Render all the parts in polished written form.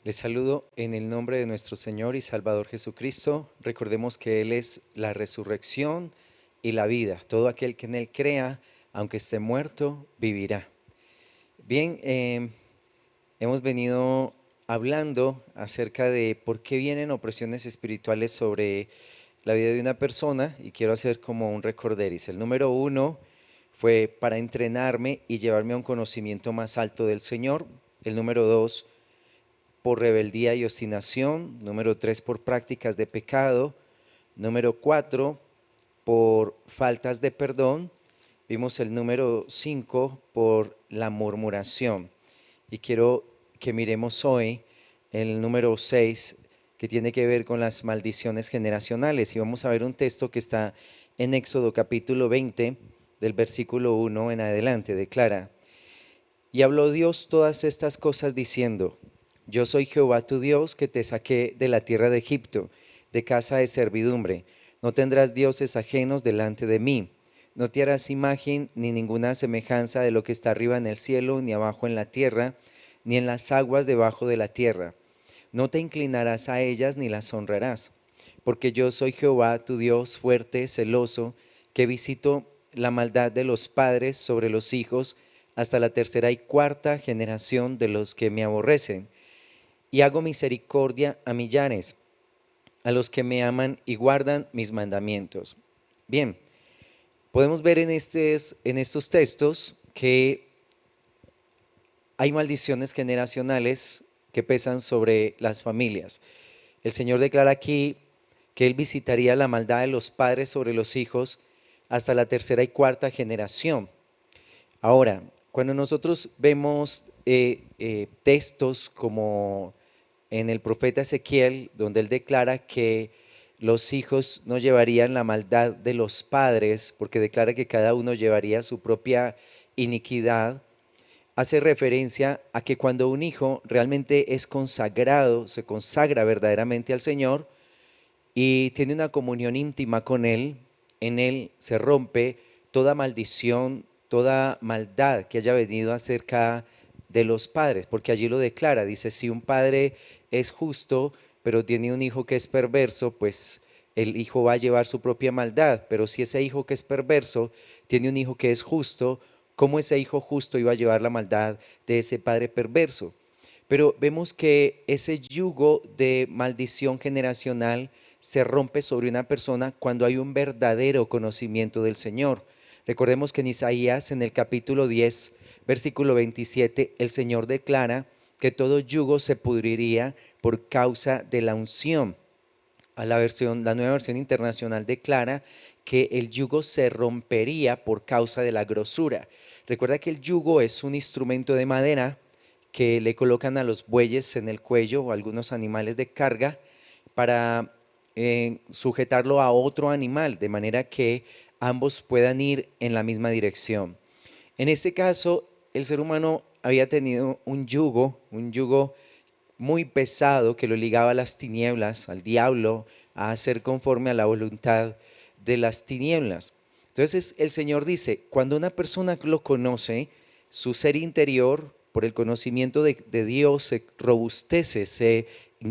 Les saludo en el nombre de nuestro Señor y Salvador Jesucristo. Recordemos que Él es la resurrección y la vida. Todo aquel que en Él crea, aunque esté muerto, vivirá. Bien, hemos venido hablando acerca de por qué vienen opresiones espirituales sobre la vida de una persona y quiero hacer como un recorderis. El número uno fue para entrenarme y llevarme a un conocimiento más alto del Señor. El número dos, por rebeldía y obstinación. Número 3, por prácticas de pecado. Número 4, por faltas de perdón. Vimos el número 5, por la murmuración. Y quiero que miremos hoy el número 6, que tiene que ver con las maldiciones generacionales. Y vamos a ver un texto que está en Éxodo capítulo 20, del versículo 1 en adelante. Declara: y habló Dios todas estas cosas diciendo: Yo soy Jehová tu Dios, que te saqué de la tierra de Egipto, de casa de servidumbre. No tendrás dioses ajenos delante de mí. No te harás imagen ni ninguna semejanza de lo que está arriba en el cielo, ni abajo en la tierra, ni en las aguas debajo de la tierra. No te inclinarás a ellas ni las honrarás, porque yo soy Jehová tu Dios fuerte, celoso, que visito la maldad de los padres sobre los hijos hasta la tercera y cuarta generación de los que me aborrecen, y hago misericordia a millares, a los que me aman y guardan mis mandamientos. Bien, podemos ver en estos textos que hay maldiciones generacionales que pesan sobre las familias. El Señor declara aquí que Él visitaría la maldad de los padres sobre los hijos hasta la tercera y cuarta generación. Ahora, cuando nosotros vemos textos como en el profeta Ezequiel, donde él declara que los hijos no llevarían la maldad de los padres, porque declara que cada uno llevaría su propia iniquidad, hace referencia a que cuando un hijo realmente es consagrado, se consagra verdaderamente al Señor y tiene una comunión íntima con Él, en Él se rompe toda maldición, toda maldad que haya venido acerca de los padres, porque allí lo declara, dice: si un padre es justo, pero tiene un hijo que es perverso, pues el hijo va a llevar su propia maldad, pero si ese hijo que es perverso tiene un hijo que es justo, ¿cómo ese hijo justo iba a llevar la maldad de ese padre perverso? Pero vemos que ese yugo de maldición generacional se rompe sobre una persona cuando hay un verdadero conocimiento del Señor. Recordemos que en Isaías, en el capítulo 10, versículo 27, el Señor declara que todo yugo se pudriría por causa de la unción. La nueva versión internacional declara que el yugo se rompería por causa de la grosura. Recuerda que el yugo es un instrumento de madera que le colocan a los bueyes en el cuello o algunos animales de carga para sujetarlo a otro animal, de manera que ambos puedan ir en la misma dirección. En este caso, el ser humano había tenido un yugo muy pesado que lo ligaba a las tinieblas, al diablo, a hacer conforme a la voluntad de las tinieblas. Entonces el Señor dice: cuando una persona lo conoce, su ser interior, por el conocimiento de Dios, se robustece, se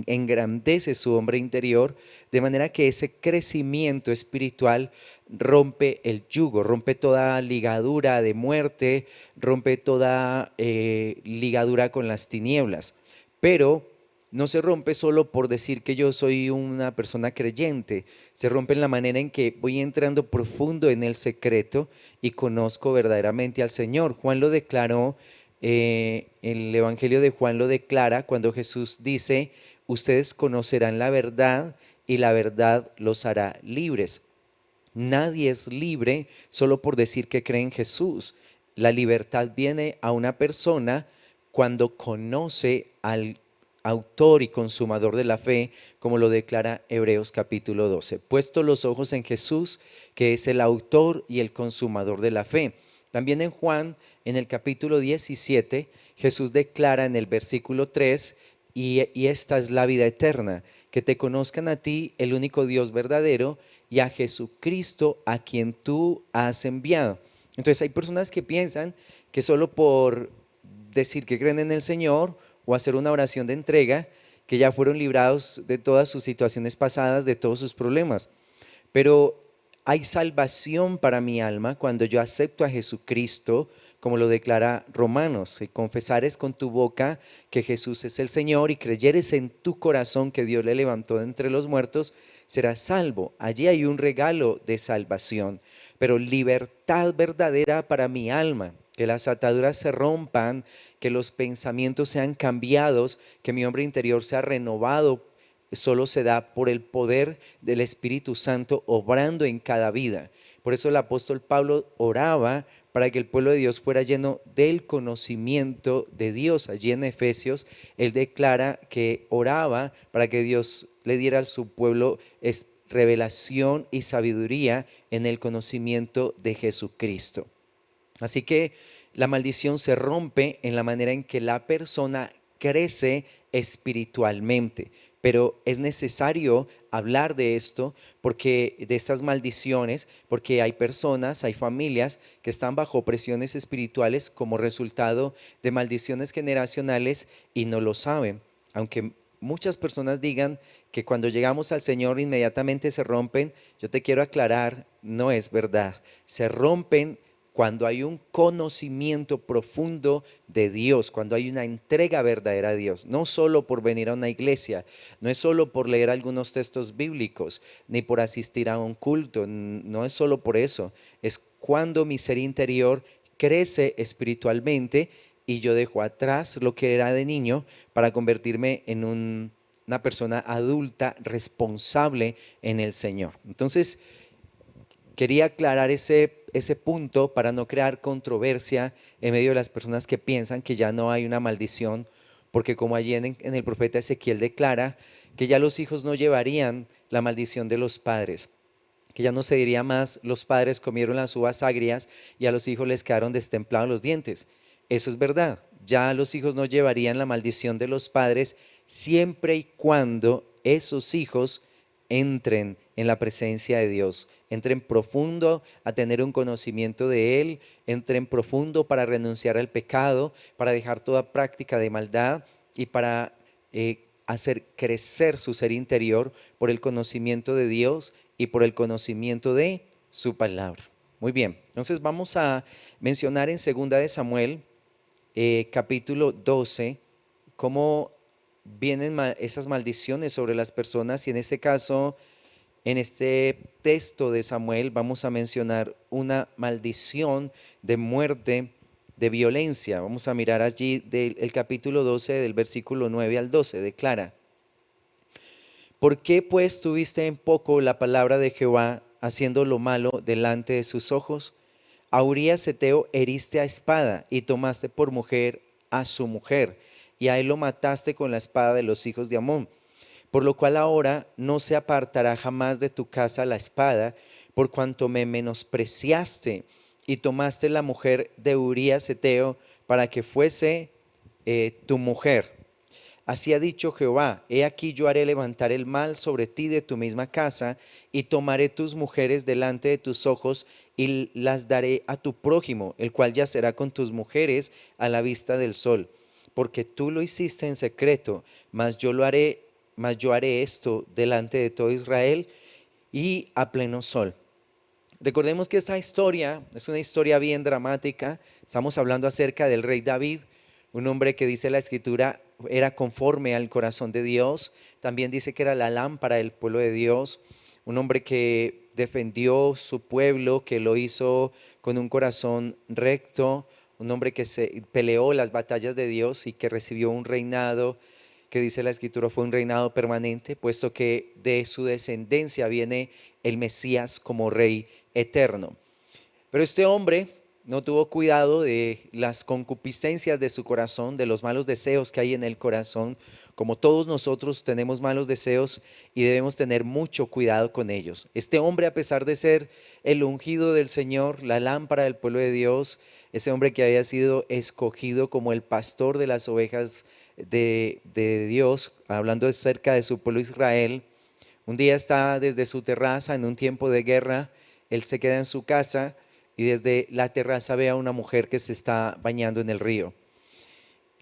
engrandece su hombre interior, de manera que ese crecimiento espiritual rompe el yugo, rompe toda ligadura de muerte, rompe toda ligadura con las tinieblas. Pero no se rompe solo por decir que yo soy una persona creyente, se rompe en la manera en que voy entrando profundo en el secreto y conozco verdaderamente al Señor. Juan lo declaró, el Evangelio de Juan lo declara cuando Jesús dice: ustedes conocerán la verdad y la verdad los hará libres. Nadie es libre solo por decir que cree en Jesús. La libertad viene a una persona cuando conoce al autor y consumador de la fe, como lo declara Hebreos capítulo 12. Puesto los ojos en Jesús, que es el autor y el consumador de la fe. También en Juan, en el capítulo 17, Jesús declara en el versículo 3: y esta es la vida eterna, que te conozcan a ti, el único Dios verdadero, y a Jesucristo, a quien tú has enviado. Entonces hay personas que piensan que solo por decir que creen en el Señor o hacer una oración de entrega, que ya fueron librados de todas sus situaciones pasadas, de todos sus problemas. Pero hay salvación para mi alma cuando yo acepto a Jesucristo, como lo declara Romanos. Si confesares con tu boca que Jesús es el Señor y creyeres en tu corazón que Dios le levantó de entre los muertos, serás salvo. Allí hay un regalo de salvación, pero libertad verdadera para mi alma. Que las ataduras se rompan, que los pensamientos sean cambiados, que mi hombre interior sea renovado, solo se da por el poder del Espíritu Santo obrando en cada vida. Por eso el apóstol Pablo oraba para que el pueblo de Dios fuera lleno del conocimiento de Dios. Allí en Efesios, él declara que oraba para que Dios le diera a su pueblo revelación y sabiduría en el conocimiento de Jesucristo. Así que la maldición se rompe en la manera en que la persona crece espiritualmente. Pero es necesario hablar de esto, porque de estas maldiciones, porque hay personas, hay familias que están bajo presiones espirituales como resultado de maldiciones generacionales y no lo saben. Aunque muchas personas digan que cuando llegamos al Señor inmediatamente se rompen, yo te quiero aclarar, no es verdad. Se rompen cuando hay un conocimiento profundo de Dios, cuando hay una entrega verdadera a Dios, no solo por venir a una iglesia, no es solo por leer algunos textos bíblicos, ni por asistir a un culto, no es solo por eso, es cuando mi ser interior crece espiritualmente y yo dejo atrás lo que era de niño para convertirme en una persona adulta responsable en el Señor. Entonces, quería aclarar ese punto para no crear controversia en medio de las personas que piensan que ya no hay una maldición, porque como allí en el profeta Ezequiel declara que ya los hijos no llevarían la maldición de los padres, que ya no se diría más los padres comieron las uvas agrias y a los hijos les quedaron destemplados los dientes. Eso es verdad, ya los hijos no llevarían la maldición de los padres siempre y cuando esos hijos entren en la presencia de Dios, entren profundo a tener un conocimiento de Él, entren profundo para renunciar al pecado, para dejar toda práctica de maldad y para hacer crecer su ser interior por el conocimiento de Dios y por el conocimiento de su palabra. Muy bien, entonces vamos a mencionar en segunda de Samuel, capítulo 12, cómo vienen esas maldiciones sobre las personas y en este caso, en este texto de Samuel vamos a mencionar una maldición de muerte, de violencia. Vamos a mirar allí del capítulo 12 del versículo 9 al 12, declara: ¿Por qué pues tuviste en poco la palabra de Jehová, haciendo lo malo delante de sus ojos? A Urías Eteo heriste a espada y tomaste por mujer a su mujer, y a él lo mataste con la espada de los hijos de Amón. Por lo cual ahora no se apartará jamás de tu casa la espada, por cuanto me menospreciaste y tomaste la mujer de Urías Eteo para que fuese tu mujer. Así ha dicho Jehová: he aquí yo haré levantar el mal sobre ti de tu misma casa, y tomaré tus mujeres delante de tus ojos, y las daré a tu prójimo, el cual yacerá con tus mujeres a la vista del sol. Porque tú lo hiciste en secreto, mas yo haré esto delante de todo Israel y a pleno sol. Recordemos que esta historia es una historia bien dramática. Estamos hablando acerca del rey David, un hombre que dice la escritura era conforme al corazón de Dios. También dice que era la lámpara del pueblo de Dios, un hombre que defendió su pueblo, que lo hizo con un corazón recto, un hombre que se peleó las batallas de Dios y que recibió un reinado que dice la escritura fue un reinado permanente, puesto que de su descendencia viene el Mesías como rey eterno. Pero este hombre no tuvo cuidado de las concupiscencias de su corazón, de los malos deseos que hay en el corazón. Como todos nosotros tenemos malos deseos y debemos tener mucho cuidado con ellos. Este hombre, a pesar de ser el ungido del Señor, la lámpara del pueblo de Dios, ese hombre que había sido escogido como el pastor de las ovejas de Dios, hablando acerca de su pueblo Israel, un día está desde su terraza en un tiempo de guerra, él se queda en su casa y desde la terraza ve a una mujer que se está bañando en el río.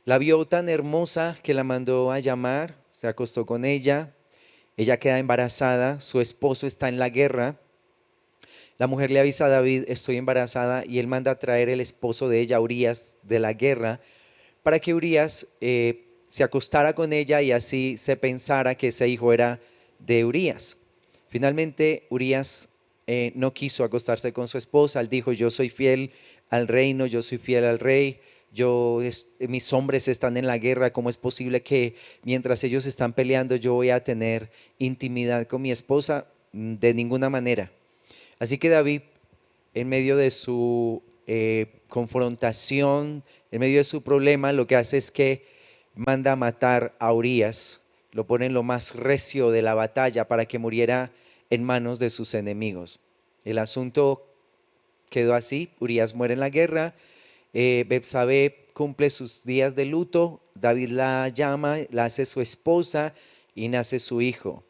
La vio tan hermosa que la mandó a llamar, se acostó con ella, ella queda embarazada, su esposo está en la guerra. La mujer le avisa a David, estoy embarazada, y él manda a traer el esposo de ella, Urías, de la guerra, para que Urías se acostara con ella y así se pensara que ese hijo era de Urías. Finalmente, Urías no quiso acostarse con su esposa. Él dijo, yo soy fiel al reino, yo soy fiel al rey, mis hombres están en la guerra, ¿cómo es posible que mientras ellos están peleando yo voy a tener intimidad con mi esposa? De ninguna manera. Así que David, en medio de su confrontación, en medio de su problema, lo que hace es que manda a matar a Urías, lo pone en lo más recio de la batalla para que muriera en manos de sus enemigos. El asunto quedó así, Urías muere en la guerra, Betsabé cumple sus días de luto, David la llama, la hace su esposa y nace su hijo.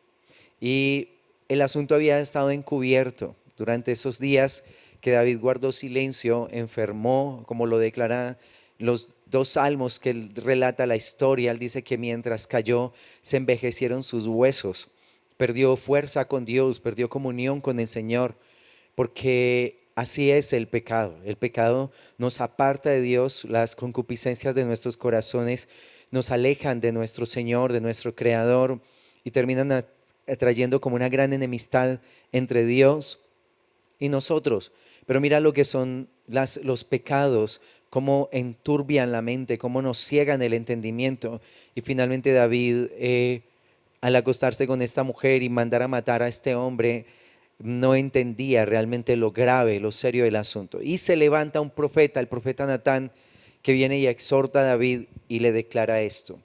Y el asunto había estado encubierto. Durante esos días que David guardó silencio, enfermó, como lo declaran los dos salmos que él relata la historia. Él dice que mientras cayó se envejecieron sus huesos, perdió fuerza con Dios, perdió comunión con el Señor, porque así es el pecado. El pecado nos aparta de Dios, las concupiscencias de nuestros corazones nos alejan de nuestro Señor, de nuestro Creador, y terminan trayendo como una gran enemistad entre Dios y nosotros. Pero mira lo que son los pecados, cómo enturbian la mente, cómo nos ciegan el entendimiento. Y finalmente David, al acostarse con esta mujer y mandar a matar a este hombre, no entendía realmente lo grave, lo serio del asunto. Y se levanta un profeta, el profeta Natán, que viene y exhorta a David y le declara esto: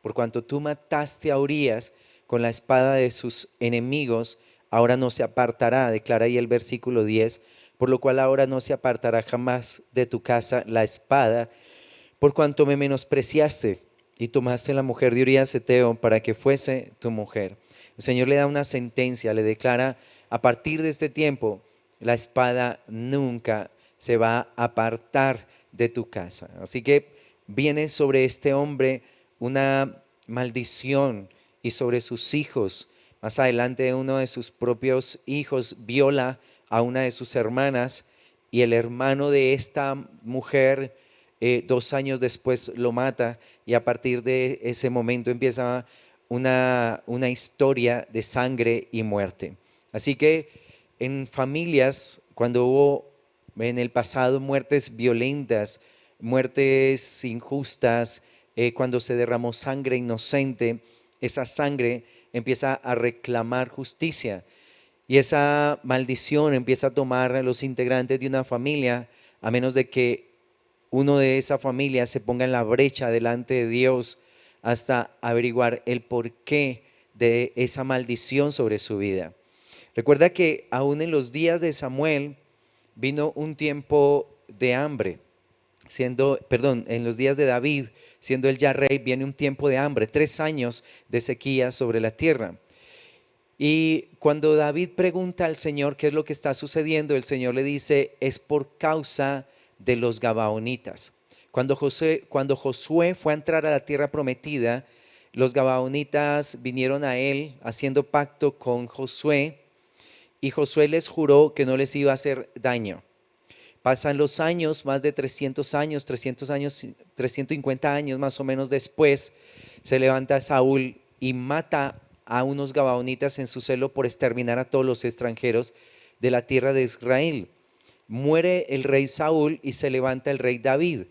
por cuanto tú mataste a Urías con la espada de sus enemigos, ahora no se apartará, declara ahí el versículo 10, por lo cual ahora no se apartará jamás de tu casa la espada, por cuanto me menospreciaste y tomaste la mujer de Urías Eteo para que fuese tu mujer. El Señor le da una sentencia, le declara: a partir de este tiempo, la espada nunca se va a apartar de tu casa. Así que viene sobre este hombre una maldición y sobre sus hijos. Más adelante uno de sus propios hijos viola a una de sus hermanas y el hermano de esta mujer 2 años después lo mata, y a partir de ese momento empieza una historia de sangre y muerte. Así que en familias, cuando hubo en el pasado muertes violentas, muertes injustas, cuando se derramó sangre inocente, esa sangre empieza a reclamar justicia. Y esa maldición empieza a tomar a los integrantes de una familia, a menos de que uno de esa familia se ponga en la brecha delante de Dios hasta averiguar el porqué de esa maldición sobre su vida. Recuerda que aún en los días de Samuel vino un tiempo de hambre, en los días de David, siendo él ya rey, viene un tiempo de hambre, 3 años de sequía sobre la tierra. Y cuando David pregunta al Señor qué es lo que está sucediendo, el Señor le dice, es por causa de los Gabaonitas. Cuando Josué fue a entrar a la tierra prometida, los Gabaonitas vinieron a él haciendo pacto con Josué, y Josué les juró que no les iba a hacer daño. Pasan los años, más de 300 años, 300 años, 350 años más o menos después, se levanta Saúl y mata a unos gabaonitas en su celo por exterminar a todos los extranjeros de la tierra de Israel. Muere el rey Saúl y se levanta el rey David.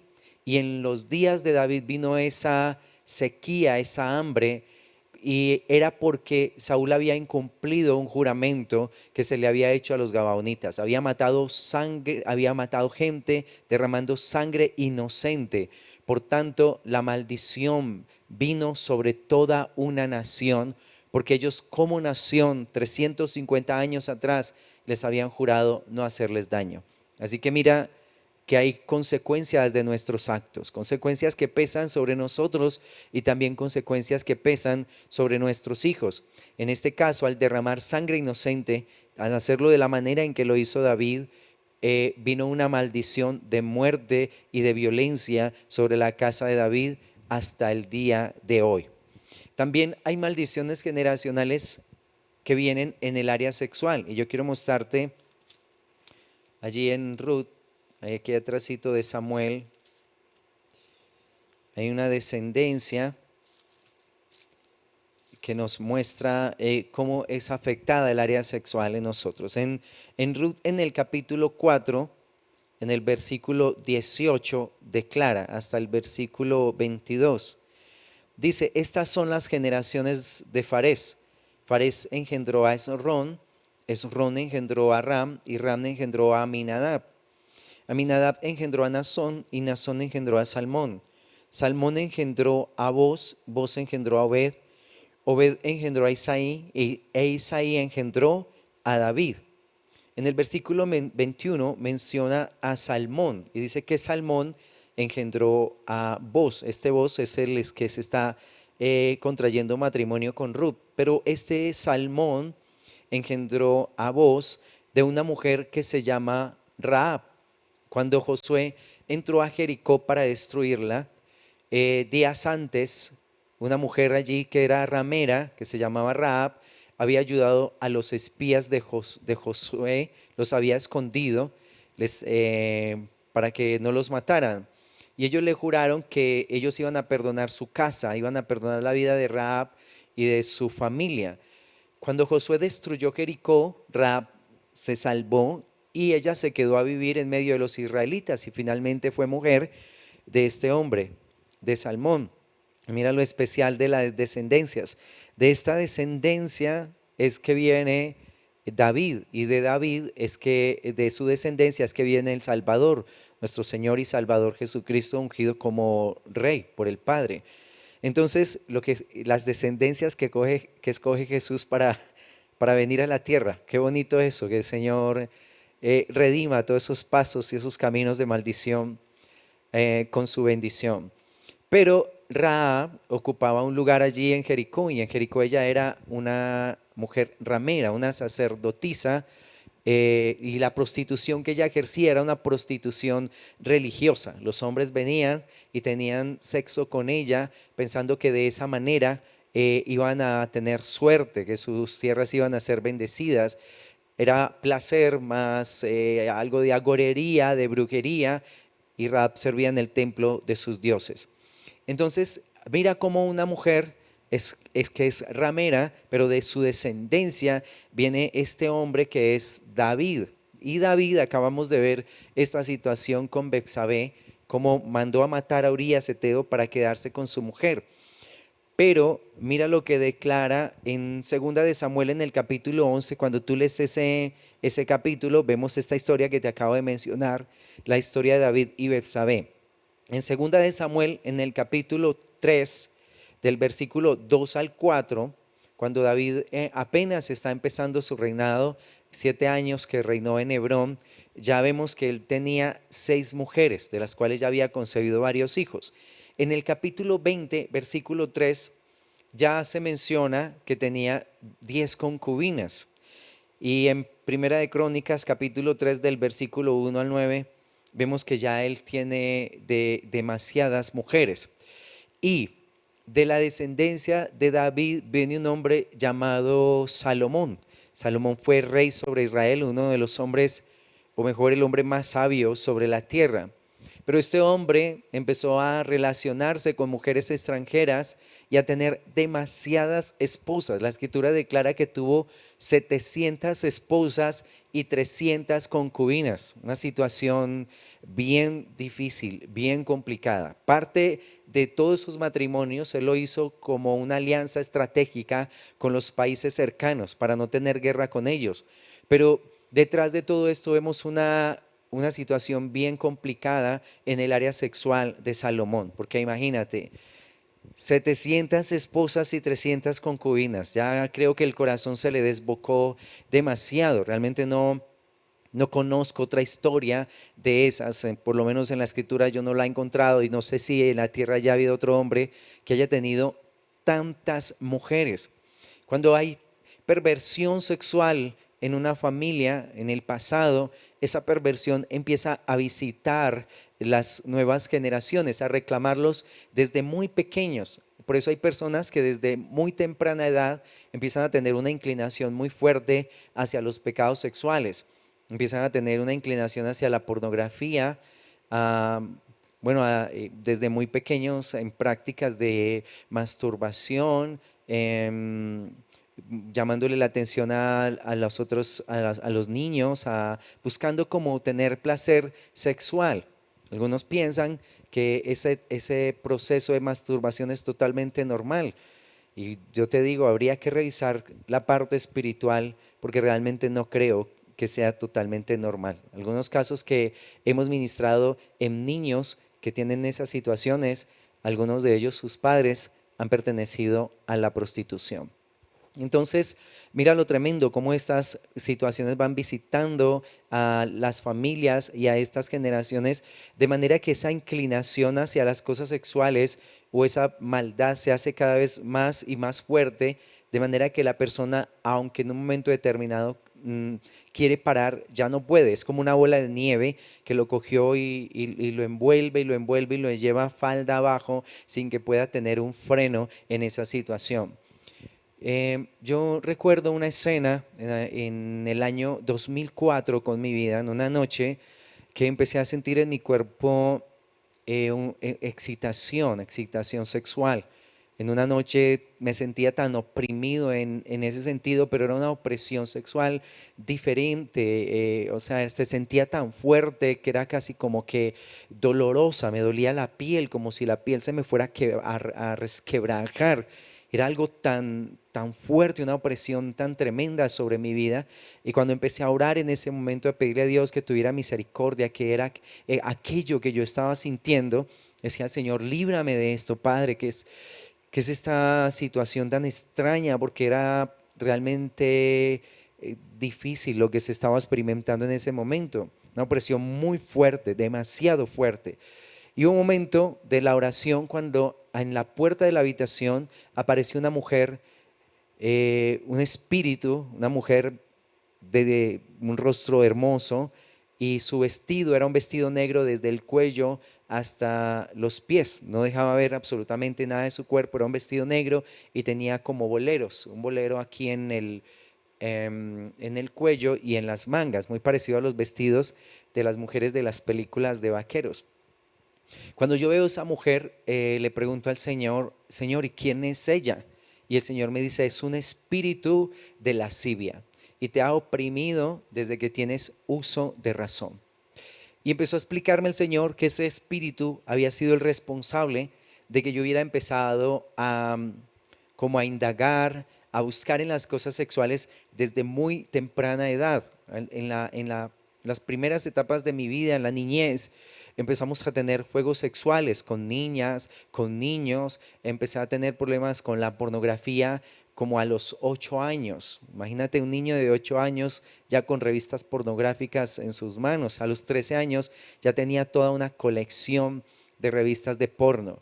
Y en los días de David vino esa sequía, esa hambre, y era porque Saúl había incumplido un juramento que se le había hecho a los gabaonitas. Había matado sangre, había matado gente derramando sangre inocente. Por tanto, la maldición vino sobre toda una nación, porque ellos como nación 350 años atrás les habían jurado no hacerles daño. Así que mira que hay consecuencias de nuestros actos, consecuencias que pesan sobre nosotros y también consecuencias que pesan sobre nuestros hijos. En este caso, al derramar sangre inocente, al hacerlo de la manera en que lo hizo David, vino una maldición de muerte y de violencia sobre la casa de David hasta el día de hoy. También hay maldiciones generacionales que vienen en el área sexual. Y yo quiero mostrarte allí en Ruth, aquí atrásito de Samuel, hay una descendencia que nos muestra cómo es afectada el área sexual en nosotros. En Ruth, en el capítulo 4, en el versículo 18, declara hasta el versículo 22. Dice, estas son las generaciones de Farés. Farés engendró a Esrón, Esrón engendró a Ram, y Ram engendró a Aminadab. Aminadab engendró a Nazón, y Nazón engendró a Salmón. Salmón engendró a Boz, Boz engendró a Obed, Obed engendró a Isaí, e Isaí engendró a David. En el versículo 21 menciona a Salmón y dice que Salmón engendró a Boz. Este Boz es el que se está contrayendo matrimonio con Ruth, pero este Salmón engendró a Boz de una mujer que se llama Rahab. Cuando Josué entró a Jericó para destruirla, días antes, una mujer allí que era ramera, que se llamaba Rahab, había ayudado a los espías de Josué, los había escondido para que no los mataran. Y ellos le juraron que ellos iban a perdonar su casa, iban a perdonar la vida de Rahab y de su familia. Cuando Josué destruyó Jericó, Rahab se salvó y ella se quedó a vivir en medio de los israelitas y finalmente fue mujer de este hombre, de Salmón. Mira lo especial de las descendencias. De esta descendencia es que viene David, y de David es que de su descendencia es que viene el Salvador, nuestro Señor y Salvador Jesucristo, ungido como Rey por el Padre. Entonces, las descendencias que escoge Jesús para venir a la tierra, qué bonito eso, que el Señor redima todos esos pasos y esos caminos de maldición con su bendición. Pero Rahab ocupaba un lugar allí en Jericó, y en Jericó ella era una mujer ramera, una sacerdotisa, y la prostitución que ella ejercía era una prostitución religiosa. Los hombres venían y tenían sexo con ella pensando que de esa manera iban a tener suerte, que sus tierras iban a ser bendecidas. Era placer más algo de agorería, de brujería, y Rahab servía en el templo de sus dioses. Entonces, mira cómo una mujer que es ramera, pero de su descendencia viene este hombre que es David. Y David, acabamos de ver esta situación con Betsabé, cómo mandó a matar a Urías Eteo para quedarse con su mujer. Pero mira lo que declara en 2 de Samuel en el capítulo 11, cuando tú lees ese capítulo, vemos esta historia que te acabo de mencionar, la historia de David y Betsabé. En 2 de Samuel, en el capítulo 3, del versículo 2 al 4, cuando David apenas está empezando su reinado, 7 años que reinó en Hebrón, ya vemos que él tenía 6 mujeres, de las cuales ya había concebido varios hijos. En el capítulo 20, versículo 3, ya se menciona que tenía 10 concubinas. Y en Primera de Crónicas, capítulo 3, del versículo 1 al 9, vemos que ya él tiene demasiadas mujeres. Y de la descendencia de David viene un hombre llamado Salomón. Salomón fue rey sobre Israel, uno de los hombres, o mejor, el hombre más sabio sobre la tierra. Pero este hombre empezó a relacionarse con mujeres extranjeras y a tener demasiadas esposas. La escritura declara que tuvo 700 esposas y 300 concubinas. Una situación bien difícil, bien complicada. Parte de todos esos matrimonios él lo hizo como una alianza estratégica con los países cercanos para no tener guerra con ellos. Pero detrás de todo esto vemos una situación bien complicada en el área sexual de Salomón, porque imagínate, 700 esposas y 300 concubinas, ya creo que el corazón se le desbocó demasiado, realmente no conozco otra historia de esas, por lo menos en la escritura yo no la he encontrado, y no sé si en la tierra ya ha habido otro hombre que haya tenido tantas mujeres. Cuando hay perversión sexual en una familia, en el pasado, esa perversión empieza a visitar las nuevas generaciones, a reclamarlos desde muy pequeños. Por eso hay personas que desde muy temprana edad empiezan a tener una inclinación muy fuerte hacia los pecados sexuales, empiezan a tener una inclinación hacia la pornografía, ah, bueno, desde muy pequeños en prácticas de masturbación, llamándole la atención a los otros, a los niños, buscando como tener placer sexual. Algunos piensan que ese proceso de masturbación es totalmente normal. Y yo te digo, habría que revisar la parte espiritual porque realmente no creo que sea totalmente normal. Algunos casos que hemos ministrado en niños que tienen esas situaciones, algunos de ellos, sus padres, han pertenecido a la prostitución. Entonces, mira lo tremendo, cómo estas situaciones van visitando a las familias y a estas generaciones, de manera que esa inclinación hacia las cosas sexuales o esa maldad se hace cada vez más y más fuerte, de manera que la persona, aunque en un momento determinado quiere parar, ya no puede. Es como una bola de nieve que lo cogió y lo envuelve y lo envuelve y lo lleva falda abajo sin que pueda tener un freno en esa situación. Yo recuerdo una escena en el año 2004 con mi vida, en una noche que empecé a sentir en mi cuerpo excitación sexual. En una noche me sentía tan oprimido en ese sentido, pero era una opresión sexual diferente, o sea, se sentía tan fuerte que era casi como que dolorosa, me dolía la piel, como si la piel se me fuera a resquebrajar. Era algo tan fuerte, una opresión tan tremenda sobre mi vida. Y cuando empecé a orar en ese momento, a pedirle a Dios que tuviera misericordia, que era aquello que yo estaba sintiendo, decía, Señor, líbrame de esto, Padre, que es esta situación tan extraña, porque era realmente difícil lo que se estaba experimentando en ese momento. Una opresión muy fuerte, demasiado fuerte. Y hubo un momento de la oración cuando en la puerta de la habitación apareció una mujer, un espíritu, una mujer de un rostro hermoso, y su vestido era un vestido negro desde el cuello hasta los pies. No dejaba ver absolutamente nada de su cuerpo, era un vestido negro y tenía como boleros, un bolero aquí en el cuello y en las mangas, muy parecido a los vestidos de las mujeres de las películas de vaqueros. Cuando yo veo a esa mujer, le pregunto al Señor, Señor, ¿y quién es ella? Y el Señor me dice, es un espíritu de lascivia y te ha oprimido desde que tienes uso de razón. Y empezó a explicarme el Señor que ese espíritu había sido el responsable de que yo hubiera empezado como a indagar, a buscar en las cosas sexuales desde muy temprana edad, las primeras etapas de mi vida, en la niñez. Empezamos a tener juegos sexuales con niñas, con niños. Empecé a tener problemas con la pornografía como a los 8 años. Imagínate un niño de 8 años ya con revistas pornográficas en sus manos. A los 13 años ya tenía toda una colección de revistas de porno.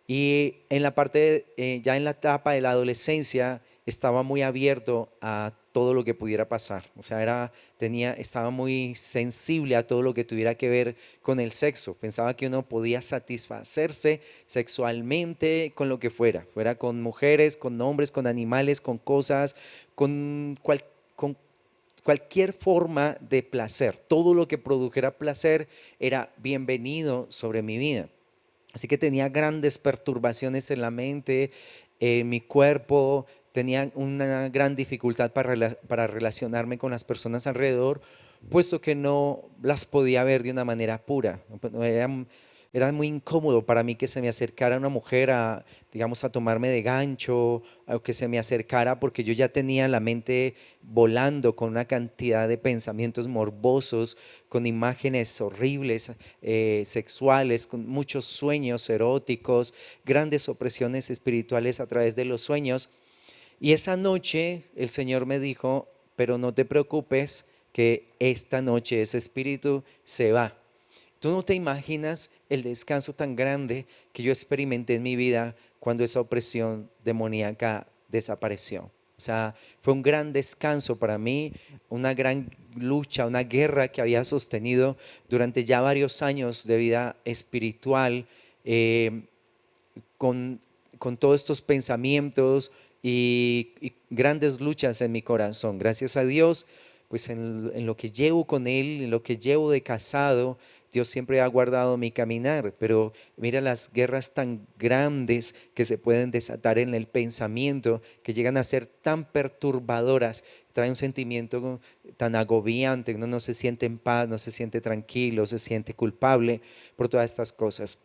Y en la parte, ya en la etapa de la adolescencia, estaba muy abierto a todo lo que pudiera pasar. O sea, estaba muy sensible a todo lo que tuviera que ver con el sexo. Pensaba que uno podía satisfacerse sexualmente con lo que fuera con mujeres, con hombres, con animales, con cosas, con cualquier forma de placer. Todo lo que produjera placer era bienvenido sobre mi vida. Así que tenía grandes perturbaciones en la mente, en mi cuerpo, tenía una gran dificultad para relacionarme con las personas alrededor, puesto que no las podía ver de una manera pura. Era muy incómodo para mí que se me acercara una mujer digamos, a tomarme de gancho, o que se me acercara porque yo ya tenía la mente volando con una cantidad de pensamientos morbosos, con imágenes horribles, sexuales, con muchos sueños eróticos, grandes opresiones espirituales a través de los sueños. Y esa noche el Señor me dijo, pero no te preocupes, que esta noche ese espíritu se va. Tú no te imaginas el descanso tan grande que yo experimenté en mi vida cuando esa opresión demoníaca desapareció. O sea, fue un gran descanso para mí, una gran lucha, una guerra que había sostenido durante ya varios años de vida espiritual, eh, con con todos estos pensamientos y grandes luchas en mi corazón. Gracias a Dios, pues en lo que llevo con Él, en lo que llevo de casado, Dios siempre ha guardado mi caminar, pero mira las guerras tan grandes que se pueden desatar en el pensamiento, que llegan a ser tan perturbadoras, trae un sentimiento tan agobiante, uno no se siente en paz, no se siente tranquilo, se siente culpable por todas estas cosas.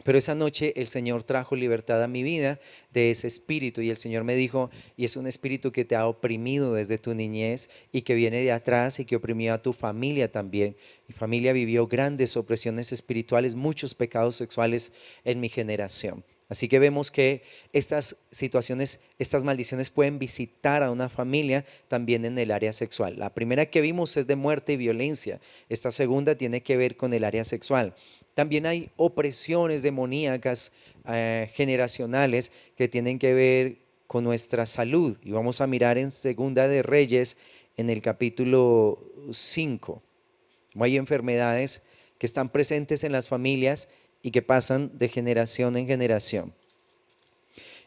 Pero esa noche el Señor trajo libertad a mi vida de ese espíritu y el Señor me dijo, y es un espíritu que te ha oprimido desde tu niñez y que viene de atrás y que oprimió a tu familia también. Mi familia vivió grandes opresiones espirituales, muchos pecados sexuales en mi generación. Así que vemos que estas situaciones, estas maldiciones pueden visitar a una familia también en el área sexual. La primera que vimos es de muerte y violencia. Esta segunda tiene que ver con el área sexual. También hay opresiones demoníacas generacionales que tienen que ver con nuestra salud. Y vamos a mirar en Segunda de Reyes, en el capítulo 5. Hay enfermedades que están presentes en las familias y que pasan de generación en generación.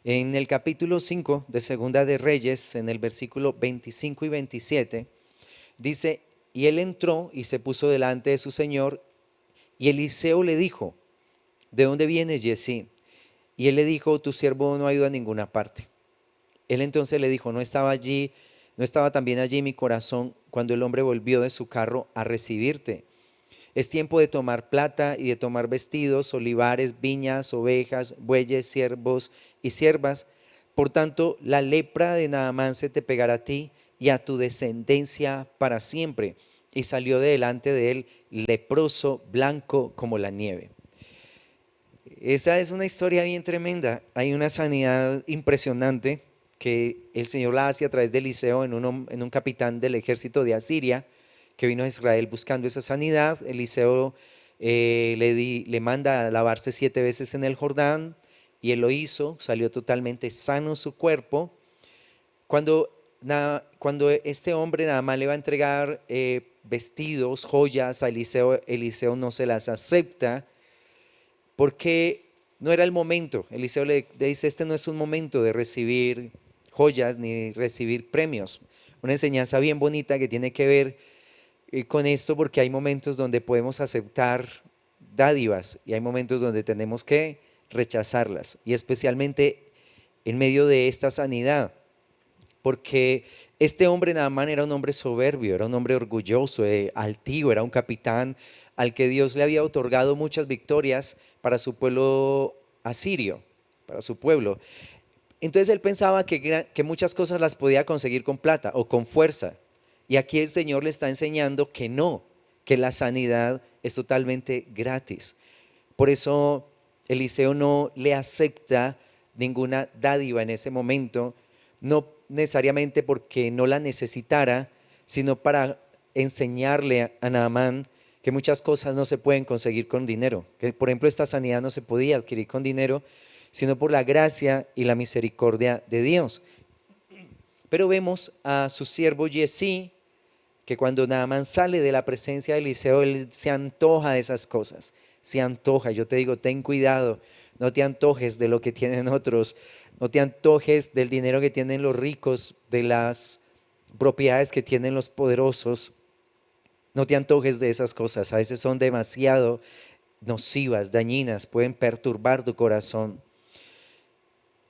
En el capítulo 5 de Segunda de Reyes, en el versículo 25 y 27, dice, y él entró y se puso delante de su señor, y Eliseo le dijo, ¿de dónde vienes, Giezi? Y él le dijo, tu siervo no ha ido a ninguna parte. Él entonces le dijo, no estaba también allí mi corazón cuando el hombre volvió de su carro a recibirte. Es tiempo de tomar plata y de tomar vestidos, olivares, viñas, ovejas, bueyes, siervos y siervas. Por tanto, la lepra de Naamán se te pegará a ti y a tu descendencia para siempre. Y salió de delante de él leproso, blanco como la nieve. Esa es una historia bien tremenda. Hay una sanidad impresionante que el Señor la hace a través de Eliseo en un capitán del ejército de Asiria que vino a Israel buscando esa sanidad. Eliseo le manda a lavarse 7 veces en el Jordán y él lo hizo, salió totalmente sano su cuerpo. Cuando este hombre nada más le va a entregar vestidos, joyas a Eliseo, Eliseo no se las acepta porque no era el momento. Eliseo le dice, este no es un momento de recibir joyas ni recibir premios. Una enseñanza bien bonita que tiene que ver con esto, porque hay momentos donde podemos aceptar dádivas y hay momentos donde tenemos que rechazarlas, y especialmente en medio de esta sanidad, porque este hombre Naamán era un hombre soberbio, era un hombre orgulloso, altivo, era un capitán al que Dios le había otorgado muchas victorias para su pueblo asirio, para su pueblo. Entonces él pensaba que muchas cosas las podía conseguir con plata o con fuerza. Y aquí el Señor le está enseñando que no, que la sanidad es totalmente gratis. Por eso Eliseo no le acepta ninguna dádiva en ese momento, no necesariamente porque no la necesitara, sino para enseñarle a Naamán que muchas cosas no se pueden conseguir con dinero. Que, por ejemplo, esta sanidad no se podía adquirir con dinero, sino por la gracia y la misericordia de Dios. Pero vemos a su siervo Giezi, que cuando Naamán sale de la presencia de Eliseo, él se antoja de esas cosas, se antoja. Yo te digo, ten cuidado, no te antojes de lo que tienen otros, no te antojes del dinero que tienen los ricos, de las propiedades que tienen los poderosos, no te antojes de esas cosas, a veces son demasiado nocivas, dañinas, pueden perturbar tu corazón.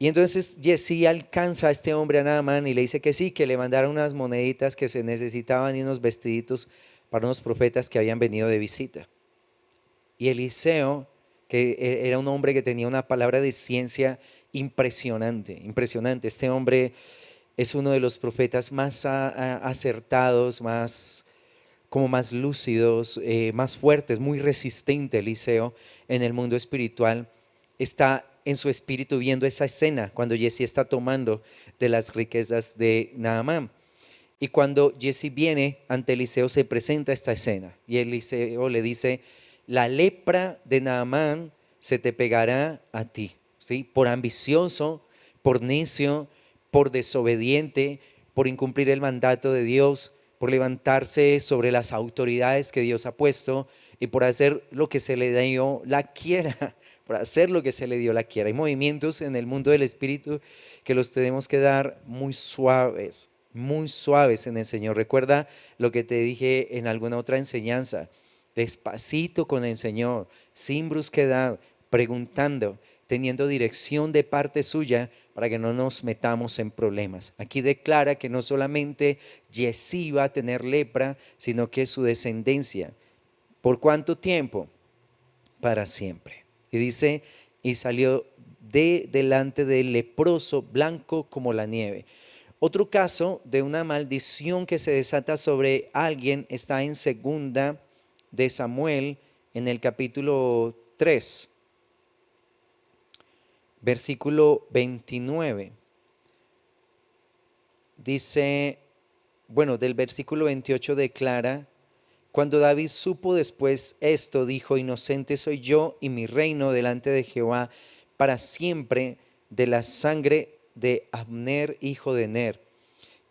Y entonces Giezi alcanza a este hombre, a Naamán, y le dice que sí, que le mandaron unas moneditas que se necesitaban y unos vestiditos para unos profetas que habían venido de visita. Y Eliseo, que era un hombre que tenía una palabra de ciencia impresionante, impresionante. Este hombre es uno de los profetas más acertados, como más lúcidos, más fuertes, muy resistente Eliseo en el mundo espiritual. Está en su espíritu viendo esa escena cuando Giezi está tomando de las riquezas de Naamán. Y cuando Giezi viene ante Eliseo, se presenta esta escena y Eliseo le dice, la lepra de Naamán se te pegará a ti, ¿sí? Por ambicioso, por necio, por desobediente, por incumplir el mandato de Dios, por levantarse sobre las autoridades que Dios ha puesto y por hacer lo que se le dio la quiera, por hacer lo que se le dio la quiera. Hay movimientos en el mundo del espíritu que los tenemos que dar muy suaves en el Señor. Recuerda lo que te dije en alguna otra enseñanza, despacito con el Señor, sin brusquedad, preguntando, teniendo dirección de parte suya para que no nos metamos en problemas. Aquí declara que no solamente Yesí va a tener lepra, sino que su descendencia. ¿Por cuánto tiempo? Para siempre. Y dice, y salió de delante del leproso blanco como la nieve. Otro caso de una maldición que se desata sobre alguien está en segunda de Samuel en el capítulo 3, versículo 29. Dice, bueno, del versículo 28 declara, cuando David supo después esto, dijo, inocente soy yo y mi reino delante de Jehová para siempre de la sangre de Abner, hijo de Ner.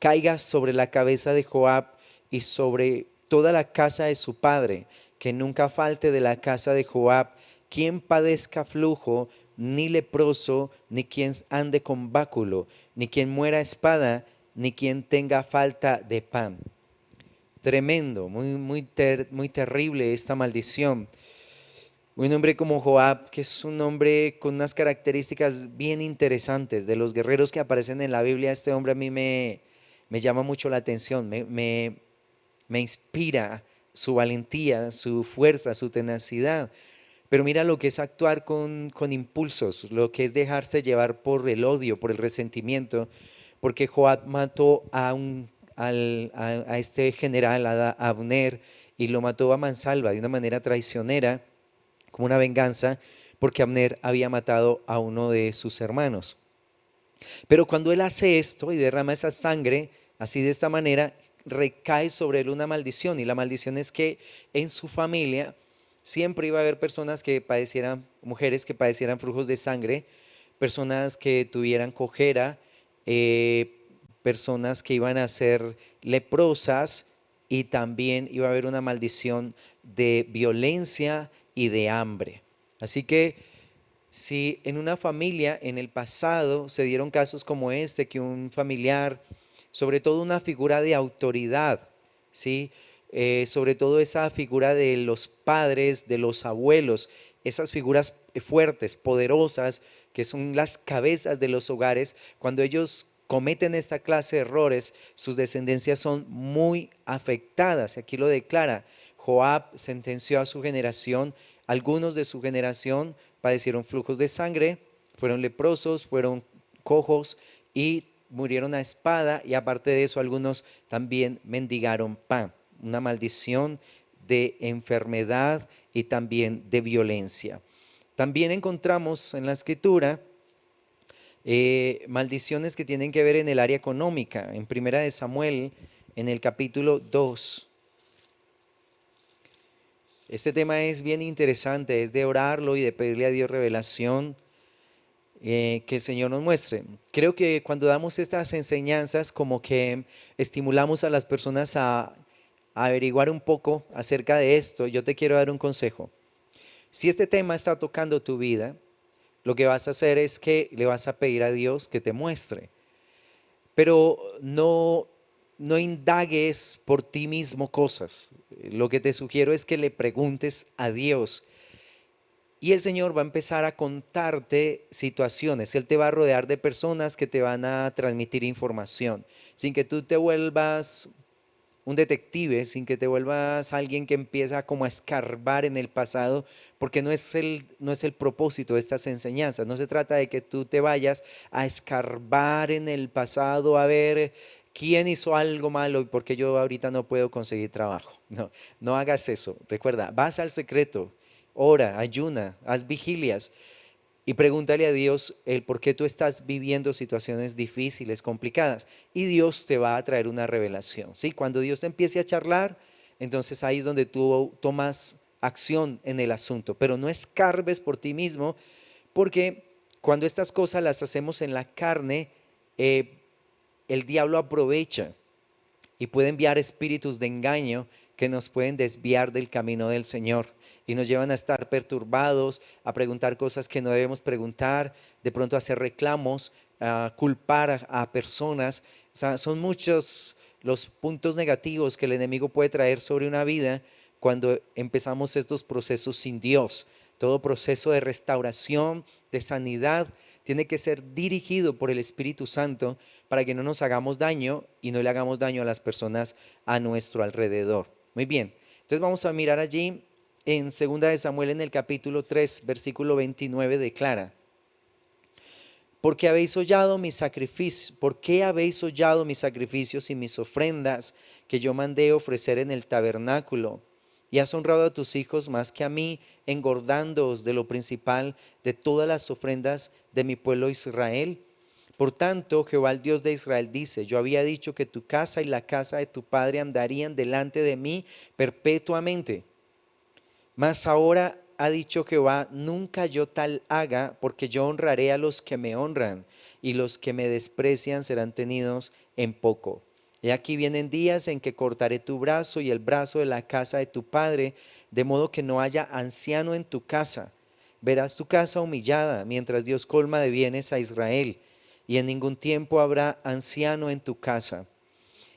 Caiga sobre la cabeza de Joab y sobre toda la casa de su padre, que nunca falte de la casa de Joab quien padezca flujo, ni leproso, ni quien ande con báculo, ni quien muera a espada, ni quien tenga falta de pan. Tremendo, muy terrible esta maldición. Un hombre como Joab, que es un hombre con unas características bien interesantes. De los guerreros que aparecen en la Biblia, este hombre a mí me llama mucho la atención, me inspira su valentía, su fuerza, su tenacidad. Pero mira lo que es actuar con impulsos, lo que es dejarse llevar por el odio, por el resentimiento, porque Joab mató a este general, a Abner, y lo mató a mansalva de una manera traicionera, como una venganza, porque Abner había matado a uno de sus hermanos. Pero cuando él hace esto y derrama esa sangre, así de esta manera, recae sobre él una maldición. Y la maldición es que en su familia siempre iba a haber personas que padecieran, mujeres que padecieran flujos de sangre, personas que tuvieran cojera, personas que iban a ser leprosas, y también iba a haber una maldición de violencia y de hambre. Así que si en una familia en el pasado se dieron casos como este, que un familiar, sobre todo una figura de autoridad, ¿sí? Sobre todo esa figura de los padres, de los abuelos, esas figuras fuertes, poderosas, que son las cabezas de los hogares, cuando ellos cometen esta clase de errores, sus descendencias son muy afectadas. Aquí lo declara, Joab sentenció a su generación, algunos de su generación padecieron flujos de sangre, fueron leprosos, fueron cojos y murieron a espada, y aparte de eso algunos también mendigaron pan, una maldición de enfermedad y también de violencia. También encontramos en la escritura maldiciones que tienen que ver en el área económica. En Primera de Samuel, en el capítulo 2. Este tema es bien interesante, es de orarlo y de pedirle a Dios revelación, que el Señor nos muestre. Creo que cuando damos estas enseñanzas, como que estimulamos a las personas a averiguar un poco acerca de esto. Yo te quiero dar un consejo. Si este tema está tocando tu vida, lo que vas a hacer es que le vas a pedir a Dios que te muestre, pero no indagues por ti mismo cosas. Lo que te sugiero es que le preguntes a Dios, y el Señor va a empezar a contarte situaciones. Él te va a rodear de personas que te van a transmitir información, sin que tú te vuelvas un detective, sin que te vuelvas alguien que empieza como a escarbar en el pasado, porque no es el propósito de estas enseñanzas. No se trata de que tú te vayas a escarbar en el pasado a ver quién hizo algo malo y por qué yo ahorita no puedo conseguir trabajo. No, no hagas eso. Recuerda, vas al secreto, ora, ayuna, haz vigilias y pregúntale a Dios el por qué tú estás viviendo situaciones difíciles, complicadas, y Dios te va a traer una revelación, ¿sí? Cuando Dios te empiece a charlar, entonces ahí es donde tú tomas acción en el asunto, pero no escarbes por ti mismo, porque cuando estas cosas las hacemos en la carne, el diablo aprovecha y puede enviar espíritus de engaño que nos pueden desviar del camino del Señor y nos llevan a estar perturbados, a preguntar cosas que no debemos preguntar, de pronto a hacer reclamos, a culpar a personas. O sea, son muchos los puntos negativos que el enemigo puede traer sobre una vida cuando empezamos estos procesos sin Dios. Todo proceso de restauración, de sanidad, tiene que ser dirigido por el Espíritu Santo para que no nos hagamos daño y no le hagamos daño a las personas a nuestro alrededor. Muy bien, entonces vamos a mirar allí en 2 de Samuel en el capítulo 3, versículo 29 declara: porque habéis hollado mis sacrificios, ¿por qué habéis hollado mis sacrificios y mis ofrendas que yo mandé ofrecer en el tabernáculo? Y has honrado a tus hijos más que a mí, engordándoos de lo principal de todas las ofrendas de mi pueblo Israel. Por tanto, Jehová el Dios de Israel dice: yo había dicho que tu casa y la casa de tu padre andarían delante de mí perpetuamente. Mas ahora ha dicho Jehová: nunca yo tal haga, porque yo honraré a los que me honran, y los que me desprecian serán tenidos en poco. Y aquí vienen días en que cortaré tu brazo y el brazo de la casa de tu padre, de modo que no haya anciano en tu casa. Verás tu casa humillada, mientras Dios colma de bienes a Israel, y en ningún tiempo habrá anciano en tu casa.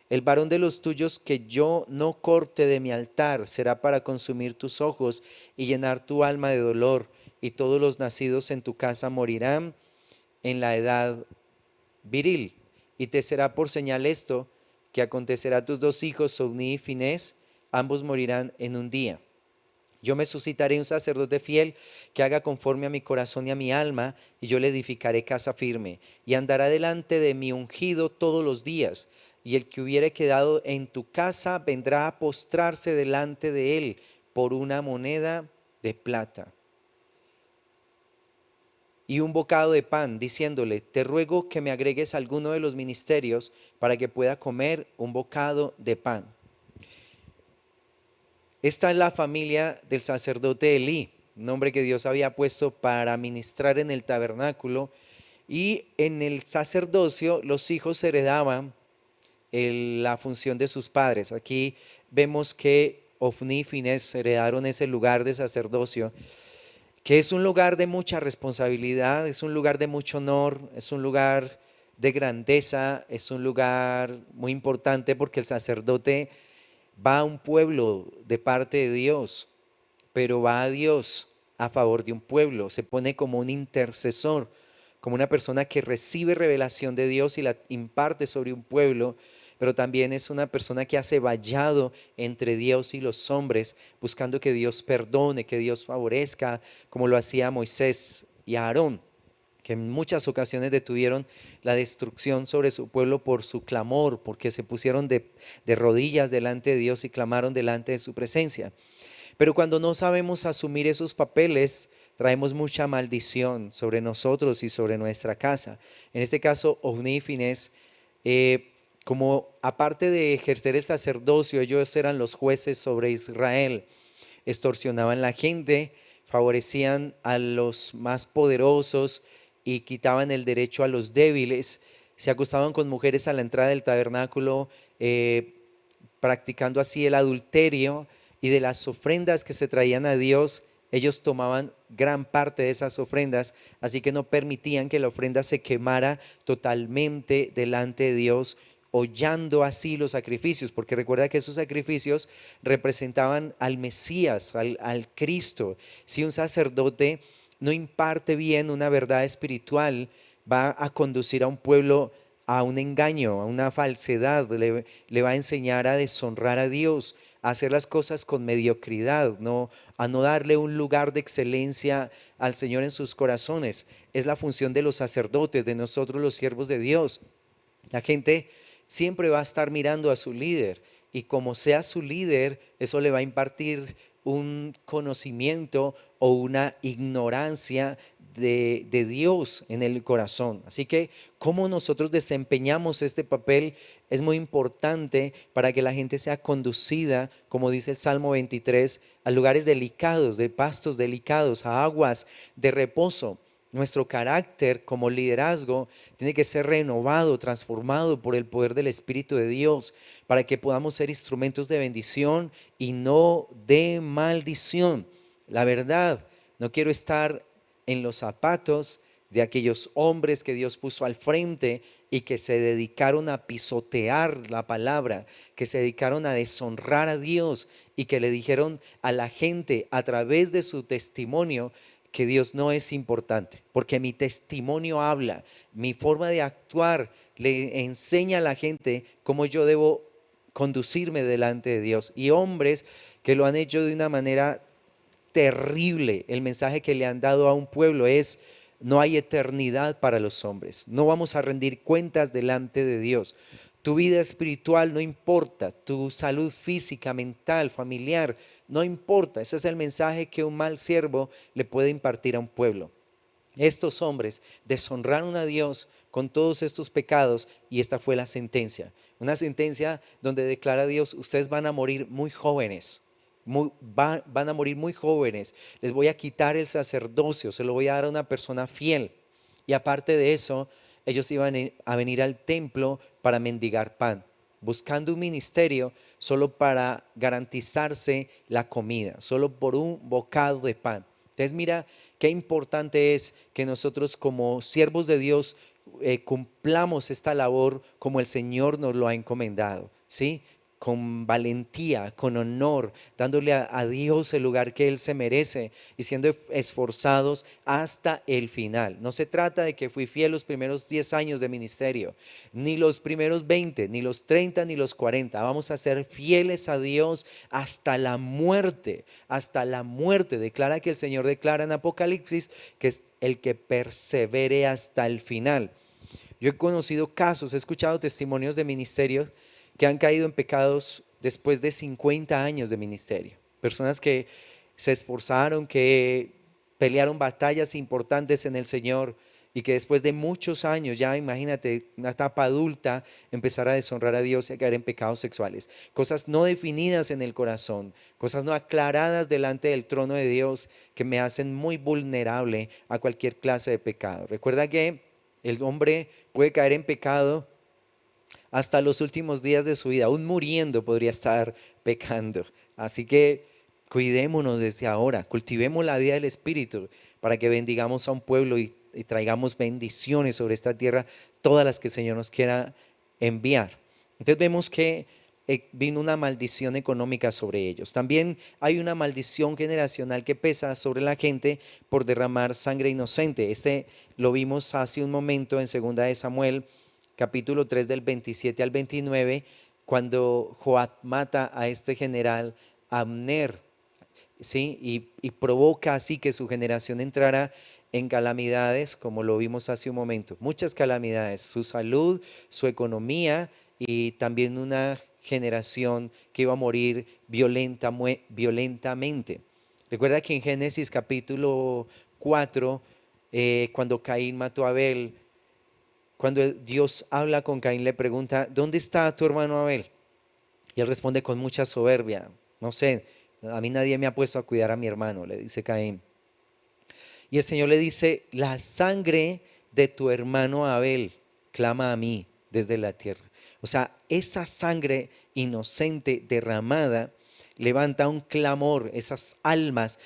El varón de los tuyos que yo no corte de mi altar será para consumir tus ojos y llenar tu alma de dolor, y todos los nacidos en tu casa morirán en la edad viril. Y te será por señal esto, que acontecerá a tus dos hijos, Ofni y Finés, ambos morirán en un día. Yo me suscitaré un sacerdote fiel que haga conforme a mi corazón y a mi alma, y yo le edificaré casa firme, y andará delante de mi ungido todos los días. Y el que hubiere quedado en tu casa vendrá a postrarse delante de él por una moneda de plata y un bocado de pan, diciéndole: te ruego que me agregues alguno de los ministerios para que pueda comer un bocado de pan. Esta es la familia del sacerdote Elí, un hombre que Dios había puesto para ministrar en el tabernáculo, y en el sacerdocio los hijos heredaban la función de sus padres. Aquí vemos que Ofni y Finés heredaron ese lugar de sacerdocio, que es un lugar de mucha responsabilidad, es un lugar de mucho honor, es un lugar de grandeza, es un lugar muy importante porque el sacerdote va a un pueblo de parte de Dios, pero va a Dios a favor de un pueblo, se pone como un intercesor, como una persona que recibe revelación de Dios y la imparte sobre un pueblo, pero también es una persona que hace vallado entre Dios y los hombres, buscando que Dios perdone, que Dios favorezca, como lo hacía Moisés y Aarón, que en muchas ocasiones detuvieron la destrucción sobre su pueblo por su clamor, porque se pusieron de rodillas delante de Dios y clamaron delante de su presencia. Pero cuando no sabemos asumir esos papeles, traemos mucha maldición sobre nosotros y sobre nuestra casa. En este caso, Ofni y Finés, como aparte de ejercer el sacerdocio, ellos eran los jueces sobre Israel, extorsionaban a la gente, favorecían a los más poderosos y quitaban el derecho a los débiles, se acostaban con mujeres a la entrada del tabernáculo, practicando así el adulterio, y de las ofrendas que se traían a Dios, ellos tomaban gran parte de esas ofrendas, así que no permitían que la ofrenda se quemara totalmente delante de Dios, hollando así los sacrificios, porque recuerda que esos sacrificios representaban al Mesías, al Cristo. Si un sacerdote no imparte bien una verdad espiritual, va a conducir a un pueblo a un engaño, a una falsedad, le va a enseñar a deshonrar a Dios, a hacer las cosas con mediocridad, a no darle un lugar de excelencia al Señor en sus corazones. Es la función de los sacerdotes, de nosotros los siervos de Dios. La gente siempre va a estar mirando a su líder, y como sea su líder, eso le va a impartir un conocimiento o una ignorancia de Dios en el corazón. Así que cómo nosotros desempeñamos este papel es muy importante para que la gente sea conducida, como dice el Salmo 23, a lugares delicados, de pastos delicados, a aguas de reposo. Nuestro carácter como liderazgo tiene que ser renovado, transformado por el poder del Espíritu de Dios para que podamos ser instrumentos de bendición y no de maldición. La verdad, no quiero estar en los zapatos de aquellos hombres que Dios puso al frente y que se dedicaron a pisotear la palabra, que se dedicaron a deshonrar a Dios y que le dijeron a la gente a través de su testimonio que Dios no es importante, porque mi testimonio habla, mi forma de actuar le enseña a la gente cómo yo debo conducirme delante de Dios. Y hombres que lo han hecho de una manera terrible. El mensaje que le han dado a un pueblo es: no hay eternidad para los hombres, no vamos a rendir cuentas delante de Dios. Tu vida espiritual no importa, tu salud física, mental, familiar, no importa. Ese es el mensaje que un mal siervo le puede impartir a un pueblo. Estos hombres deshonraron a Dios con todos estos pecados y esta fue la sentencia. Una sentencia donde declara Dios: ustedes van a morir muy jóvenes, van a morir muy jóvenes, les voy a quitar el sacerdocio, se lo voy a dar a una persona fiel. Y aparte de eso, ellos iban a venir al templo para mendigar pan, buscando un ministerio solo para garantizarse la comida, solo por un bocado de pan. Entonces mira qué importante es que nosotros como siervos de Dios cumplamos esta labor como el Señor nos lo ha encomendado, ¿sí? Con valentía, con honor, dándole a Dios el lugar que Él se merece y siendo esforzados hasta el final. No se trata de que fui fiel los primeros 10 años de ministerio, ni los primeros 20, ni los 30, ni los 40. Vamos a ser fieles a Dios hasta la muerte, hasta la muerte. Declara que el Señor declara en Apocalipsis que es el que persevere hasta el final. Yo he conocido casos, he escuchado testimonios de ministerios que han caído en pecados después de 50 años de ministerio. Personas que se esforzaron, que pelearon batallas importantes en el Señor y que después de muchos años, ya imagínate, una etapa adulta, empezar a deshonrar a Dios y a caer en pecados sexuales. Cosas no definidas en el corazón, cosas no aclaradas delante del trono de Dios que me hacen muy vulnerable a cualquier clase de pecado. Recuerda que el hombre puede caer en pecado hasta los últimos días de su vida, aún muriendo podría estar pecando. Así que cuidémonos desde ahora, cultivemos la vida del Espíritu para que bendigamos a un pueblo y traigamos bendiciones sobre esta tierra, todas las que el Señor nos quiera enviar. Entonces vemos que vino una maldición económica sobre ellos. También hay una maldición generacional que pesa sobre la gente por derramar sangre inocente. Este lo vimos hace un momento en 2 Samuel capítulo 3 del 27 al 29, cuando Joab mata a este general Abner, ¿sí? Y provoca así que su generación entrara en calamidades, como lo vimos hace un momento. Muchas calamidades, su salud, su economía y también una generación que iba a morir violentamente. Recuerda que en Génesis capítulo 4, cuando Caín mató a Abel, cuando Dios habla con Caín, le pregunta: ¿dónde está tu hermano Abel? Y él responde con mucha soberbia: no sé, a mí nadie me ha puesto a cuidar a mi hermano, le dice Caín. Y el Señor le dice: la sangre de tu hermano Abel clama a mí desde la tierra. O sea, esa sangre inocente derramada levanta un clamor, esas almas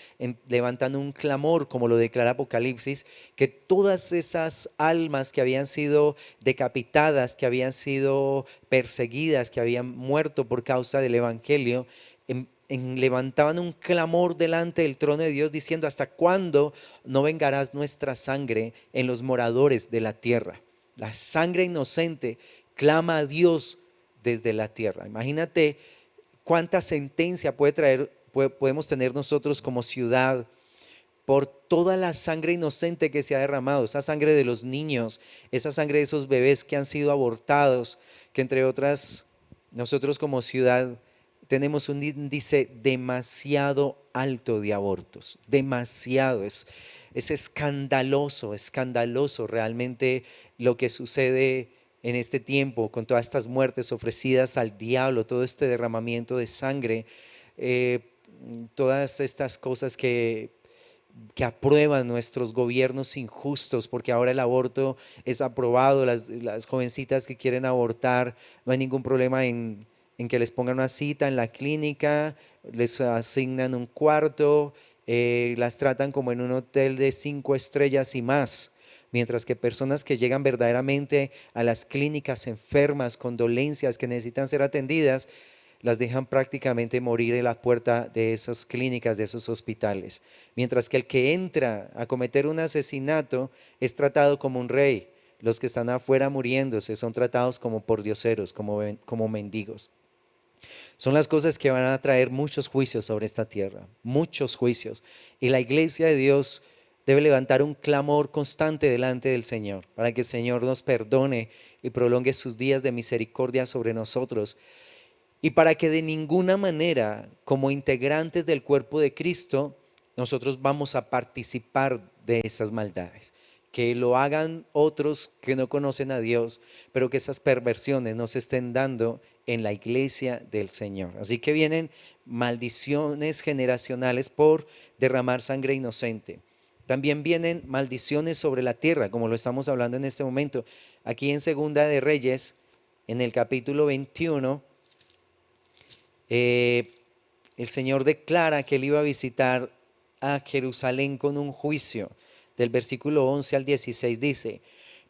levantan un clamor, como lo declara Apocalipsis, que todas esas almas que habían sido decapitadas, que habían sido perseguidas, que habían muerto por causa del Evangelio, levantaban un clamor delante del trono de Dios diciendo: ¿hasta cuándo no vengarás nuestra sangre en los moradores de la tierra? La sangre inocente clama a Dios desde la tierra. Imagínate cuánta sentencia podemos tener nosotros como ciudad por toda la sangre inocente que se ha derramado, esa sangre de los niños, esa sangre de esos bebés que han sido abortados, que entre otras nosotros como ciudad tenemos un índice demasiado alto de abortos, demasiado, es escandaloso, escandaloso realmente lo que sucede en este tiempo con todas estas muertes ofrecidas al diablo, todo este derramamiento de sangre, todas estas cosas que que aprueban nuestros gobiernos injustos, porque ahora el aborto es aprobado, las jovencitas que quieren abortar, no hay ningún problema en que les pongan una cita en la clínica, les asignan un cuarto, las tratan como en un hotel de 5 estrellas y más. Mientras que personas que llegan verdaderamente a las clínicas enfermas, con dolencias que necesitan ser atendidas, las dejan prácticamente morir en la puerta de esas clínicas, de esos hospitales. Mientras que el que entra a cometer un asesinato es tratado como un rey. Los que están afuera muriéndose son tratados como pordioseros, como mendigos. Son las cosas que van a traer muchos juicios sobre esta tierra, muchos juicios. Y la iglesia de Dios debe levantar un clamor constante delante del Señor, para que el Señor nos perdone y prolongue sus días de misericordia sobre nosotros. Y para que de ninguna manera, como integrantes del cuerpo de Cristo, nosotros vamos a participar de esas maldades. Que lo hagan otros que no conocen a Dios, pero que esas perversiones no se estén dando en la iglesia del Señor. Así que vienen maldiciones generacionales por derramar sangre inocente. También vienen maldiciones sobre la tierra, como lo estamos hablando en este momento. Aquí en Segunda de Reyes, en el capítulo 21, el Señor declara que Él iba a visitar a Jerusalén con un juicio. Del versículo 11 al 16 dice: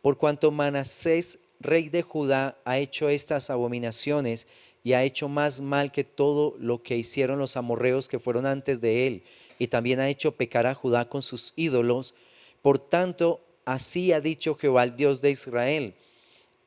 por cuanto Manasés, rey de Judá, ha hecho estas abominaciones y ha hecho más mal que todo lo que hicieron los amorreos que fueron antes de él, y también ha hecho pecar a Judá con sus ídolos. Por tanto, así ha dicho Jehová, el Dios de Israel: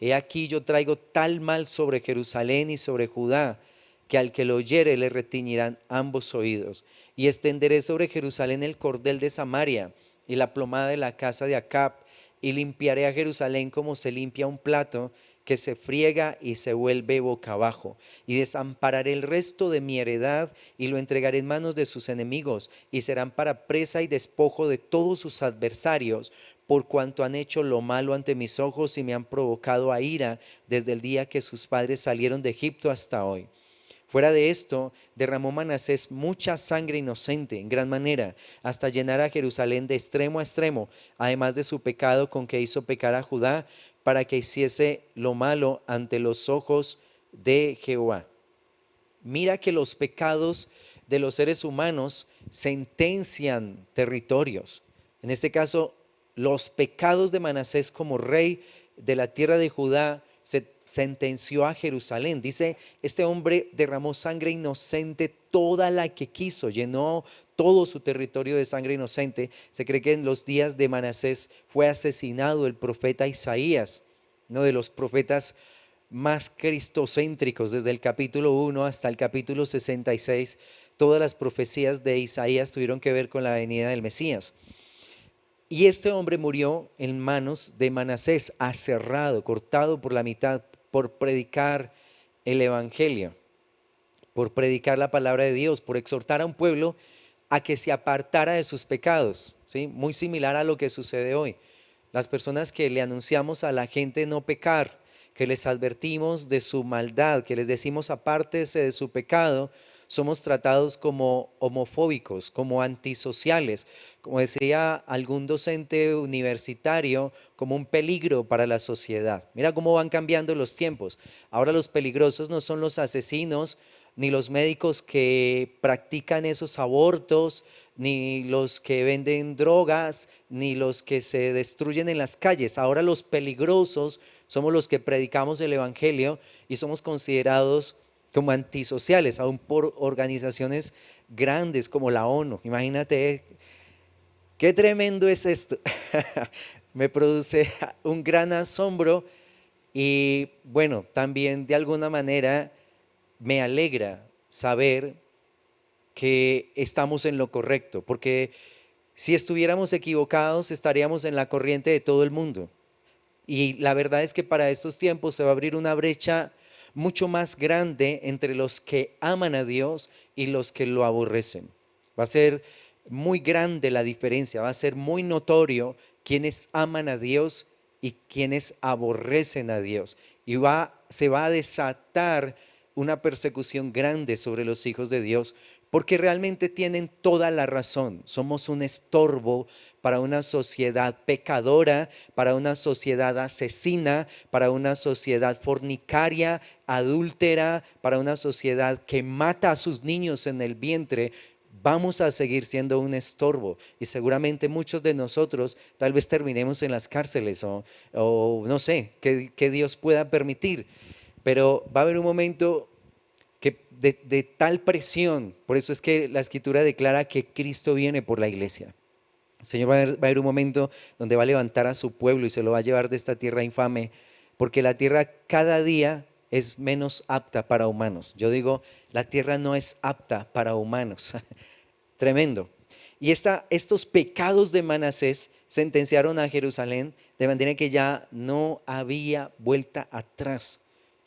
he aquí yo traigo tal mal sobre Jerusalén y sobre Judá, que al que lo oyere le retiñirán ambos oídos. Y extenderé sobre Jerusalén el cordel de Samaria y la plomada de la casa de Acab, y limpiaré a Jerusalén como se limpia un plato que se friega y se vuelve boca abajo. Y desampararé el resto de mi heredad y lo entregaré en manos de sus enemigos, y serán para presa y despojo de todos sus adversarios, por cuanto han hecho lo malo ante mis ojos y me han provocado a ira desde el día que sus padres salieron de Egipto hasta hoy. Fuera de esto, derramó Manasés mucha sangre inocente en gran manera, hasta llenar a Jerusalén de extremo a extremo, además de su pecado con que hizo pecar a Judá, para que hiciese lo malo ante los ojos de Jehová. Mira que los pecados de los seres humanos sentencian territorios. En este caso, los pecados de Manasés como rey de la tierra de Judá se sentenció a Jerusalén. Dice, este hombre derramó sangre inocente toda la que quiso, llenó todo su territorio de sangre inocente. Se cree que en los días de Manasés fue asesinado el profeta Isaías, uno de los profetas más cristocéntricos. Desde el capítulo 1 hasta el capítulo 66, todas las profecías de Isaías tuvieron que ver con la venida del Mesías. Y este hombre murió en manos de Manasés, aserrado, cortado por la mitad, por predicar el evangelio, por predicar la palabra de Dios, por exhortar a un pueblo a que se apartara de sus pecados, ¿sí? Muy similar a lo que sucede hoy. Las personas que le anunciamos a la gente no pecar, que les advertimos de su maldad, que les decimos apártese de su pecado, somos tratados como homofóbicos, como antisociales, como decía algún docente universitario, como un peligro para la sociedad. Mira cómo van cambiando los tiempos. Ahora los peligrosos no son los asesinos, ni los médicos que practican esos abortos, ni los que venden drogas, ni los que se destruyen en las calles. Ahora los peligrosos somos los que predicamos el evangelio y somos considerados como antisociales, aún por organizaciones grandes como la ONU. Imagínate, qué tremendo es esto. Me produce un gran asombro y bueno, también de alguna manera me alegra saber que estamos en lo correcto, porque si estuviéramos equivocados estaríamos en la corriente de todo el mundo. Y la verdad es que para estos tiempos se va a abrir una brecha mucho más grande entre los que aman a Dios y los que lo aborrecen. Va a ser muy grande la diferencia, va a ser muy notorio quienes aman a Dios y quienes aborrecen a Dios. Y se va a desatar una persecución grande sobre los hijos de Dios porque realmente tienen toda la razón. Somos un estorbo para una sociedad pecadora, para una sociedad asesina, para una sociedad fornicaria, adúltera, para una sociedad que mata a sus niños en el vientre. Vamos a seguir siendo un estorbo y seguramente muchos de nosotros tal vez terminemos en las cárceles o no sé, que Dios pueda permitir. Pero va a haber un momento que de tal presión, por eso es que la escritura declara que Cristo viene por la iglesia. El Señor va a haber un momento donde va a levantar a su pueblo y se lo va a llevar de esta tierra infame, porque la tierra cada día es menos apta para humanos. Yo digo, la tierra no es apta para humanos. Tremendo. Y estos pecados de Manasés sentenciaron a Jerusalén de manera que ya no había vuelta atrás.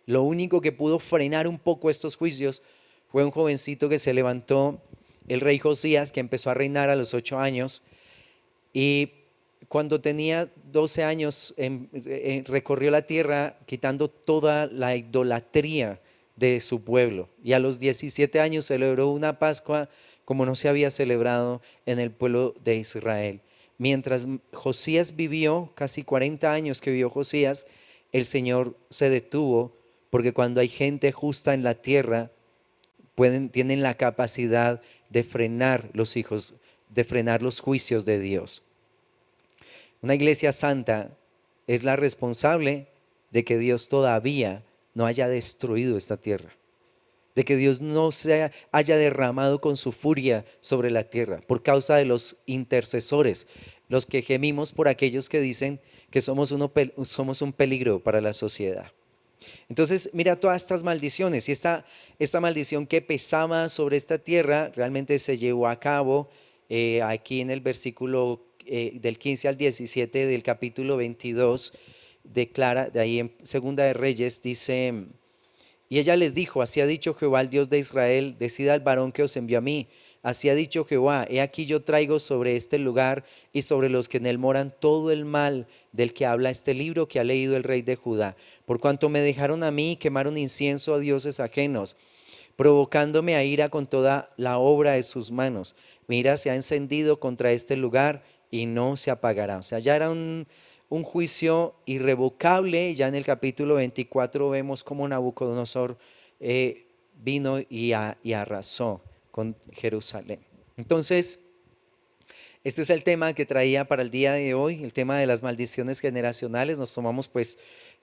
Lo único que pudo frenar un poco estos juicios fue un jovencito que se levantó, el rey Josías, que empezó a reinar a los 8 años y cuando tenía 12 años recorrió la tierra quitando toda la idolatría de su pueblo. Y a los 17 años celebró una Pascua como no se había celebrado en el pueblo de Israel. Mientras Josías vivió, casi 40 años que vivió Josías, el Señor se detuvo, porque cuando hay gente justa en la tierra, tienen la capacidad de frenar de frenar los juicios de Dios. Una iglesia santa es la responsable de que Dios todavía no haya destruido esta tierra, de que Dios no se haya derramado con su furia sobre la tierra por causa de los intercesores, los que gemimos por aquellos que dicen que somos un peligro para la sociedad. Entonces, mira todas estas maldiciones y esta maldición que pesaba sobre esta tierra realmente se llevó a cabo aquí en el versículo del 15 al 17 del capítulo 22, declara, de ahí en Segunda de Reyes, dice: y ella les dijo, así ha dicho Jehová, el Dios de Israel, decida al varón que os envió a mí. Así ha dicho Jehová, he aquí yo traigo sobre este lugar y sobre los que en él moran todo el mal del que habla este libro que ha leído el rey de Judá. Por cuanto me dejaron a mí y quemaron incienso a dioses ajenos, provocándome a ira con toda la obra de sus manos. Mi ira se ha encendido contra este lugar y no se apagará. O sea, ya era un juicio irrevocable. Ya en el capítulo 24 vemos cómo Nabucodonosor vino y arrasó con Jerusalén. Entonces, este es el tema que traía para el día de hoy, el tema de las maldiciones generacionales. Nos tomamos pues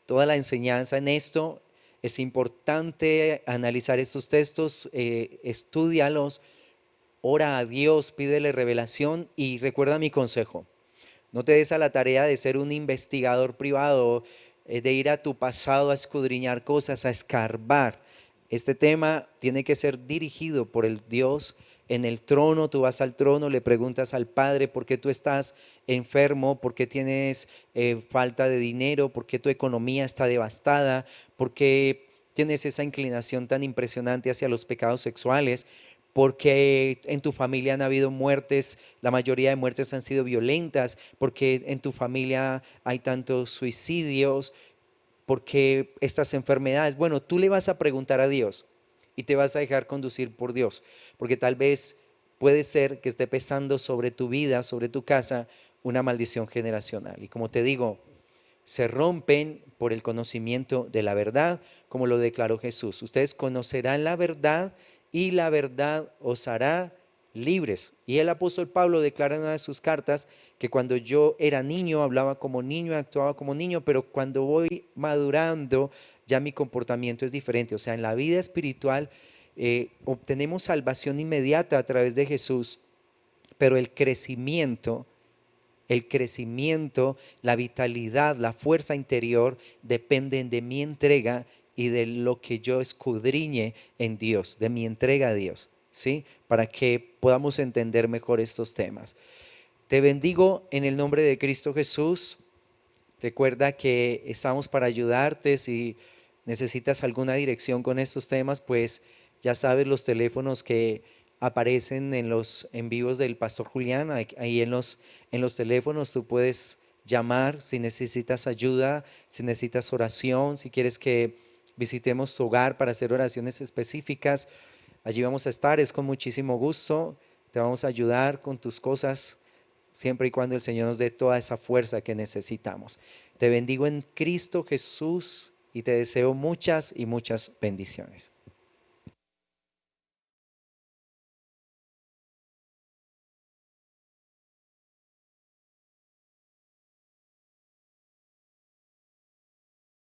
toda la enseñanza en esto. Es importante analizar estos textos, estúdialos, ora a Dios, pídele revelación y recuerda mi consejo. No te des a la tarea de ser un investigador privado, de ir a tu pasado a escudriñar cosas, a escarbar. Este tema tiene que ser dirigido por el Dios en el trono. Tú vas al trono, le preguntas al Padre por qué tú estás enfermo, por qué tienes falta de dinero, por qué tu economía está devastada, por qué tienes esa inclinación tan impresionante hacia los pecados sexuales, porque en tu familia han habido muertes, la mayoría de muertes han sido violentas, porque en tu familia hay tantos suicidios, porque estas enfermedades. Bueno, tú le vas a preguntar a Dios y te vas a dejar conducir por Dios, porque tal vez puede ser que esté pesando sobre tu vida, sobre tu casa, una maldición generacional. Y como te digo, se rompen por el conocimiento de la verdad, como lo declaró Jesús. Ustedes conocerán la verdad y la verdad os hará libres. Y el apóstol Pablo declara en una de sus cartas que cuando yo era niño hablaba como niño, actuaba como niño, pero cuando voy madurando ya mi comportamiento es diferente. O sea, en la vida espiritual obtenemos salvación inmediata a través de Jesús, pero el crecimiento, la vitalidad, la fuerza interior dependen de mi entrega y de lo que yo escudriñe en Dios, de mi entrega a Dios, ¿sí? Para que podamos entender mejor estos temas. Te bendigo en el nombre de Cristo Jesús. Recuerda que estamos para ayudarte. Si necesitas alguna dirección con estos temas, pues ya sabes los teléfonos que aparecen en los en vivos del Pastor Julián. Ahí en los teléfonos tú puedes llamar si necesitas ayuda, si necesitas oración, si quieres que visitemos tu hogar para hacer oraciones específicas. Allí vamos a estar, es con muchísimo gusto. Te vamos a ayudar con tus cosas, siempre y cuando el Señor nos dé toda esa fuerza que necesitamos. Te bendigo en Cristo Jesús y te deseo muchas y muchas bendiciones.